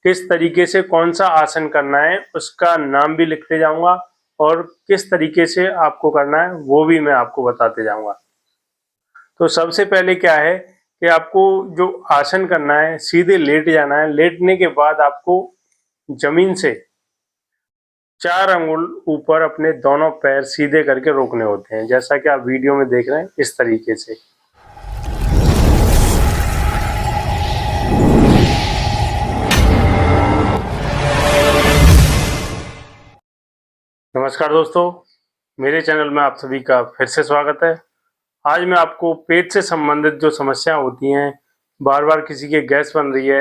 किस तरीके से कौन सा आसन करना है उसका नाम भी लिखते जाऊंगा और किस तरीके से आपको करना है वो भी मैं आपको बताते जाऊंगा। तो सबसे पहले क्या है कि आपको जो आसन करना है सीधे लेट जाना है। लेटने के बाद आपको जमीन से 4 अंगुल ऊपर अपने दोनों पैर सीधे करके रोकने होते हैं, जैसा कि आप वीडियो में देख रहे हैं इस तरीके से। नमस्कार दोस्तों, मेरे चैनल में आप सभी का फिर से स्वागत है। आज मैं आपको पेट से संबंधित जो समस्या होती हैं, बार बार किसी के गैस बन रही है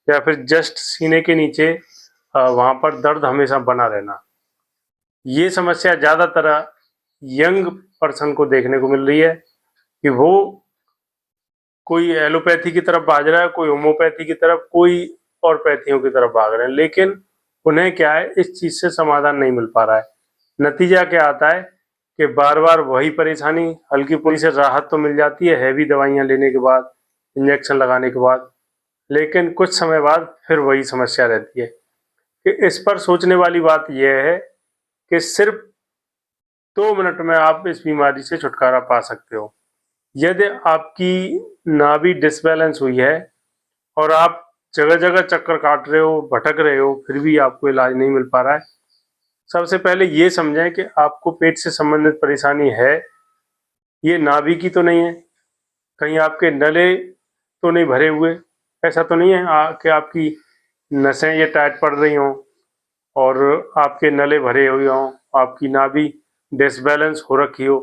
या फिर जस्ट सीने के नीचे वहाँ पर दर्द हमेशा बना रहना, ये समस्या ज़्यादातर यंग पर्सन को देखने को मिल रही है कि वो कोई एलोपैथी की तरफ भाग रहा है, कोई होम्योपैथी की तरफ, कोई और पैथियों की तरफ भाग रहे हैं, लेकिन उन्हें क्या है इस चीज़ से समाधान नहीं मिल पा रहा है। नतीजा क्या आता है कि बार बार वही परेशानी, हल्की फुल्की से राहत तो मिल जाती है हैवी दवाइयाँ लेने के बाद, इंजेक्शन लगाने के बाद, लेकिन कुछ समय बाद फिर वही समस्या रहती है। कि इस पर सोचने वाली बात यह है कि सिर्फ 2 मिनट में आप इस बीमारी से छुटकारा पा सकते हो। यदि आपकी नाभि डिसबैलेंस हुई है और आप जगह जगह चक्कर काट रहे हो, भटक रहे हो, फिर भी आपको इलाज नहीं मिल पा रहा है, सबसे पहले ये समझें कि आपको पेट से संबंधित परेशानी है, ये नाभि की तो नहीं है, कहीं आपके नले तो नहीं भरे हुए, ऐसा तो नहीं है कि आपकी नसें ये टाइट पड़ रही हों और आपके नले भरे हुए हों, आपकी नाभि डिसबैलेंस हो रखी हो।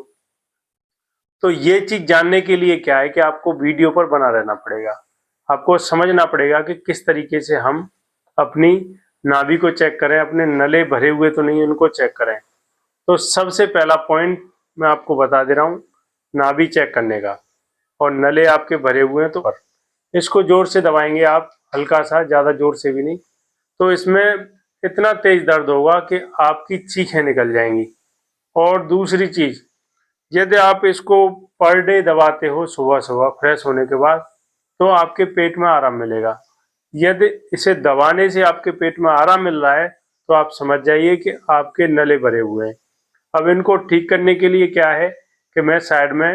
तो ये चीज जानने के लिए क्या है कि आपको वीडियो पर बना रहना पड़ेगा। आपको समझना पड़ेगा कि किस तरीके से हम अपनी नाभि को चेक करें, अपने नले भरे हुए तो नहीं उनको चेक करें। तो सबसे पहला पॉइंट मैं आपको बता दे रहा हूँ नाभि चेक करने का। और नले आपके भरे हुए हैं तो इसको जोर से दबाएंगे आप, हल्का सा, ज्यादा जोर से भी नहीं, तो इसमें इतना तेज दर्द होगा कि आपकी चीखें निकल जाएंगी। और दूसरी चीज, यदि आप इसको पर डे दबाते हो सुबह सुबह फ्रेश होने के बाद, तो आपके पेट में आराम मिलेगा। यदि इसे दबाने से आपके पेट में आराम मिल रहा है तो आप समझ जाइए कि आपके नले भरे हुए हैं। अब इनको ठीक करने के लिए क्या है कि मैं साइड में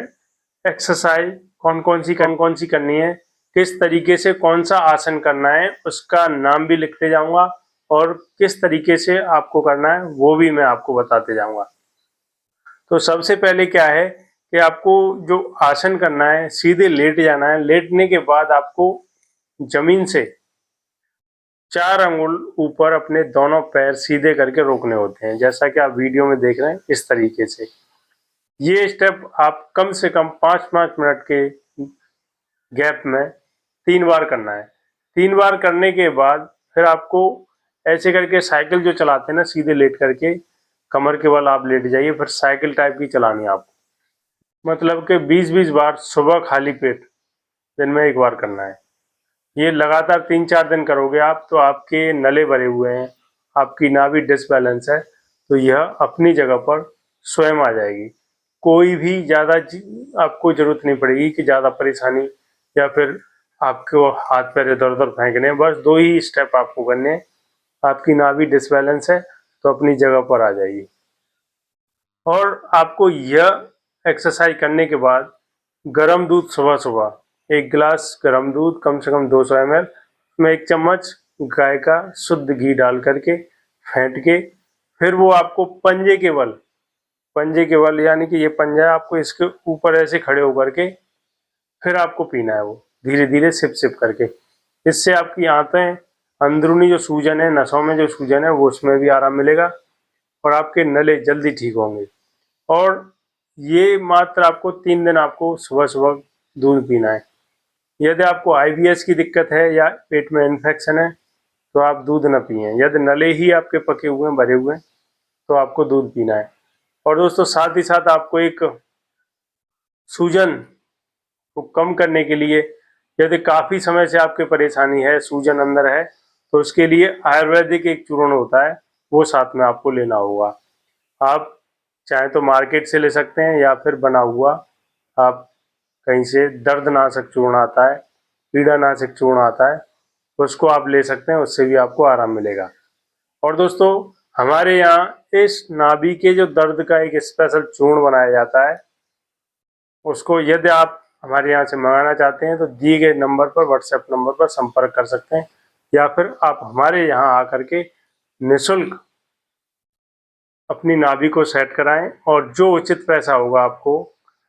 एक्सरसाइज कौन कौन सी करनी है, किस तरीके से कौन सा आसन करना है उसका नाम भी लिखते जाऊंगा और किस तरीके से आपको करना है वो भी मैं आपको बताते जाऊंगा। तो सबसे पहले क्या है कि आपको जो आसन करना है सीधे लेट जाना है। लेटने के बाद आपको जमीन से 4 अंगुल ऊपर अपने दोनों पैर सीधे करके रोकने होते हैं, जैसा कि आप वीडियो में देख रहे हैं इस तरीके से। ये स्टेप आप कम से कम 5-5 मिनट के गैप में 3 बार करना है। 3 बार करने के बाद फिर आपको ऐसे करके साइकिल जो चलाते हैं ना, सीधे लेट करके कमर के बल आप लेट जाइए, फिर साइकिल टाइप की चलानी है आपको। मतलब कि 20-20 बार सुबह खाली पेट दिन में 1 बार करना है। ये लगातार 3-4 दिन करोगे आप तो आपके नले भरे हुए हैं, आपकी नाभि डिसबैलेंस है, तो यह अपनी जगह पर स्वयं आ जाएगी। कोई भी ज़्यादा आपको जरूरत नहीं पड़ेगी कि ज़्यादा परेशानी या फिर आपको हाथ पैर इधर उधर फेंकने, बस 2 ही स्टेप आपको करने हैं। आपकी नाभि डिसबैलेंस है तो अपनी जगह पर आ जाएगी। और आपको यह एक्सरसाइज करने के बाद गर्म दूध सुबह सुबह 1 गिलास गर्म दूध, कम से कम 200 ml में 1 चम्मच गाय का शुद्ध घी डाल करके फेंट के, फिर वो आपको पंजे के बल यानी कि ये पंजा आपको इसके ऊपर ऐसे खड़े होकर के फिर आपको पीना है, वो धीरे धीरे सिप सिप करके। इससे आपकी आंतें, अंदरूनी जो सूजन है, नसों में जो सूजन है, वो उसमें भी आराम मिलेगा और आपके नले जल्दी ठीक होंगे। और ये मात्र आपको 3 दिन आपको सुबह सुबह दूध पीना है। यदि आपको आईबीएस की दिक्कत है या पेट में इन्फेक्शन है तो आप दूध न पिए। यदि नले ही आपके पके हुए हैं, भरे हुए हैं, तो आपको दूध पीना है। और दोस्तों साथ ही साथ आपको एक सूजन को कम करने के लिए, यदि काफ़ी समय से आपकी परेशानी है, सूजन अंदर है, तो उसके लिए आयुर्वेदिक एक चूर्ण होता है, वो साथ में आपको लेना होगा। आप चाहे तो मार्केट से ले सकते हैं या फिर बना हुआ आप कहीं से दर्दनाशक चूर्ण आता है, पीड़ानाशक चूर्ण आता है, उसको आप ले सकते हैं, उससे भी आपको आराम मिलेगा। और दोस्तों, हमारे यहाँ इस नाभि के जो दर्द का एक स्पेशल चूर्ण बनाया जाता है, उसको यदि आप हमारे यहाँ से मंगाना चाहते हैं तो दिए गए नंबर पर, व्हाट्सएप नंबर पर संपर्क कर सकते हैं, या फिर आप हमारे यहाँ आकर के निःशुल्क अपनी नाभि को सेट कराएं और जो उचित पैसा होगा आपको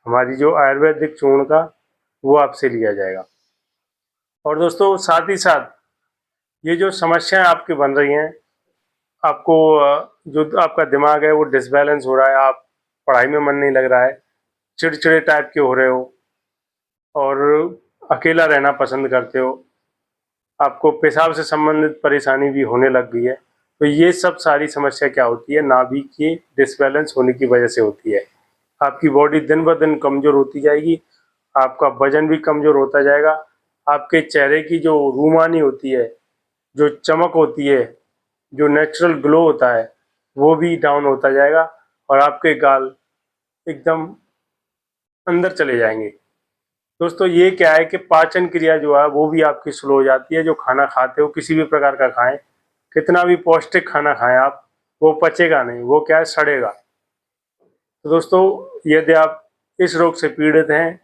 हमारी जो आयुर्वेदिक चूर्ण का, वो आपसे लिया जाएगा। और दोस्तों, साथ ही साथ ये जो समस्याएं आपकी बन रही हैं, आपको जो आपका दिमाग है वो डिसबैलेंस हो रहा है, आप पढ़ाई में मन नहीं लग रहा है, चिड़चिड़े टाइप के हो रहे हो और अकेला रहना पसंद करते हो, आपको पेशाब से संबंधित परेशानी भी होने लग गई है, तो ये सब सारी समस्या क्या होती है, नाभि के डिसबैलेंस होने की वजह से होती है। आपकी बॉडी दिन ब दिन कमज़ोर होती जाएगी, आपका वजन भी कमज़ोर होता जाएगा, आपके चेहरे की जो रूमानी होती है, जो चमक होती है, जो नेचुरल ग्लो होता है, वो भी डाउन होता जाएगा और आपके गाल एकदम अंदर चले जाएंगे। दोस्तों, ये क्या है कि पाचन क्रिया जो है वो भी आपकी स्लो हो जाती है। जो खाना खाते हो किसी भी प्रकार का खाएं, कितना भी पौष्टिक खाना खाएं आप, वो पचेगा नहीं, वो क्या है, सड़ेगा। तो दोस्तों, यदि आप इस रोग से पीड़ित हैं,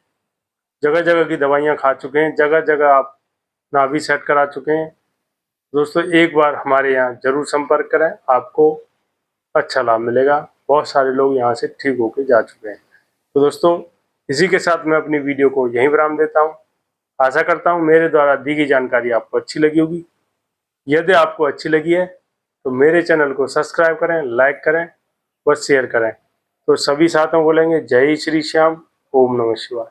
जगह जगह की दवाइयाँ खा चुके हैं, जगह जगह आप नाभि सेट करा चुके हैं, दोस्तों एक बार हमारे यहाँ जरूर संपर्क करें, आपको अच्छा लाभ मिलेगा। बहुत सारे लोग यहाँ से ठीक होकर जा चुके हैं। तो दोस्तों, इसी के साथ मैं अपनी वीडियो को यहीं विराम देता हूँ। आशा करता हूँ मेरे द्वारा दी गई जानकारी आपको अच्छी लगी होगी। यदि आपको अच्छी लगी है तो मेरे चैनल को सब्सक्राइब करें, लाइक करें व शेयर करें। तो सभी साथियों को बोलेंगे जय श्री श्याम, ओम नमः शिवाय।